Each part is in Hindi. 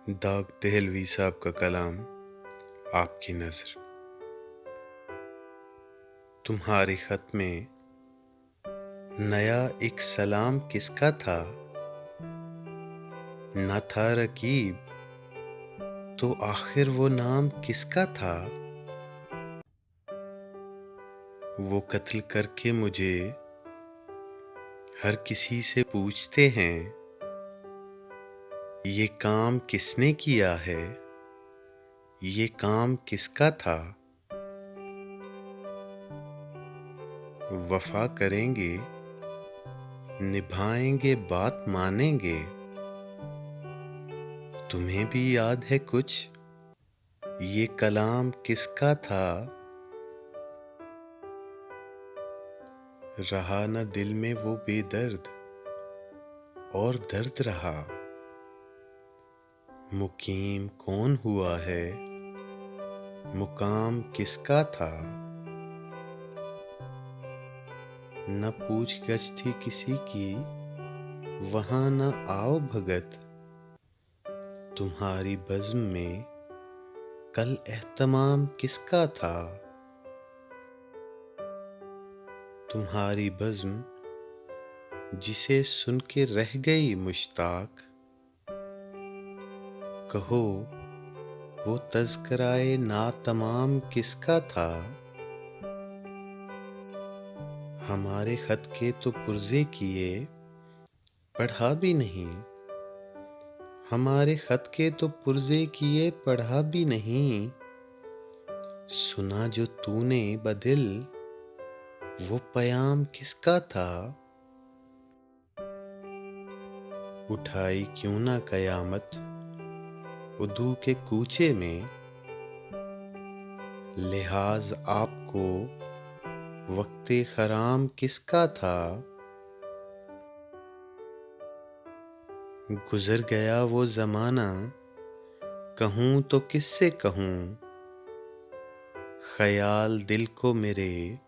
दाग दहलवी साहब का कलाम, आपकी नज़र। तुम्हारे ख़त में नया एक सलाम किसका था? न था रकीब तो आखिर वो नाम किसका था? वो कत्ल करके मुझे हर किसी से पूछते हैं, ये काम किसने किया है? ये काम किसका था? वफ़ा करेंगे, निभाएंगे, बात मानेंगे। तुम्हें भी याद है कुछ, ये कलाम किसका था? रहा न दिल में वो बेदर्द और दर्द रहा। मुकीम कौन हुआ है, मुकाम किसका था? न पूछ गछ थी किसी की, वहाँ न आओ भगत। तुम्हारी बज़्म में कल एहतमाम किसका था? तुम्हारी बज़्म जिसे सुन के रह गई मुश्ताक, कहो वो तज़किराए नातमाम किसका था? हमारे ख़त के तो पुर्ज़े किए, पढ़ा भी नहीं। हमारे ख़त के तो पुर्ज़े किए, पढ़ा भी नहीं। सुना जो तूने बदिल, वो पयाम किसका था? उठाई क्यों ना कयामत उदू के कूचे में, लिहाज आपको वक्ते खराम किसका था? गुज़र गया वो ज़माना, कहूँ तो किससे कहूँ। ख़याल दिल को मेरे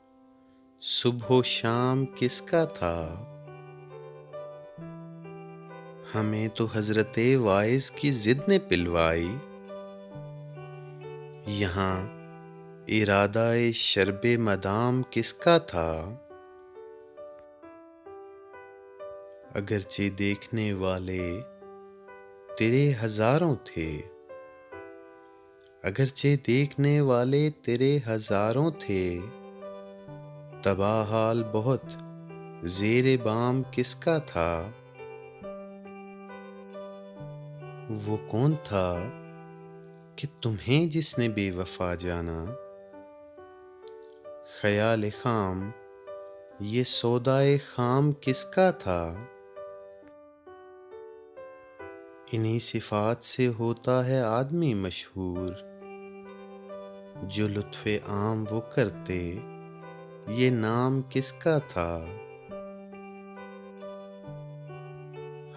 सुबह शाम किसका था? हमें तो हज़रते वाइज़ की ज़िद ने पिलवाई, यहाँ इरादाए शर्बे मदाम किसका था? अगरचे देखने वाले तेरे हज़ारों थे, अगरचे देखने वाले तेरे हज़ारों थे। तबाह हाल बहुत ज़ेरे बाम किसका था? वो कौन था कि तुम्हें जिसने बेवफ़ा जाना? ख़याल ख़ाम ये सौदाए ख़ाम किसका था? इन्हीं सिफ़ात से होता है आदमी मशहूर, जो लुत्फ़े आम वो करते, ये नाम किसका था?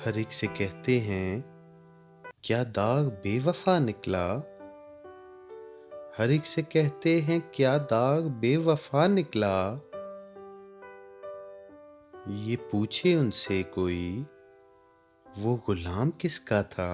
हर एक से कहते हैं, क्या दाग बेवफ़ा निकला? हर एक से कहते हैं, क्या दाग बेवफ़ा निकला? ये पूछे उनसे कोई, वो गुलाम किसका था?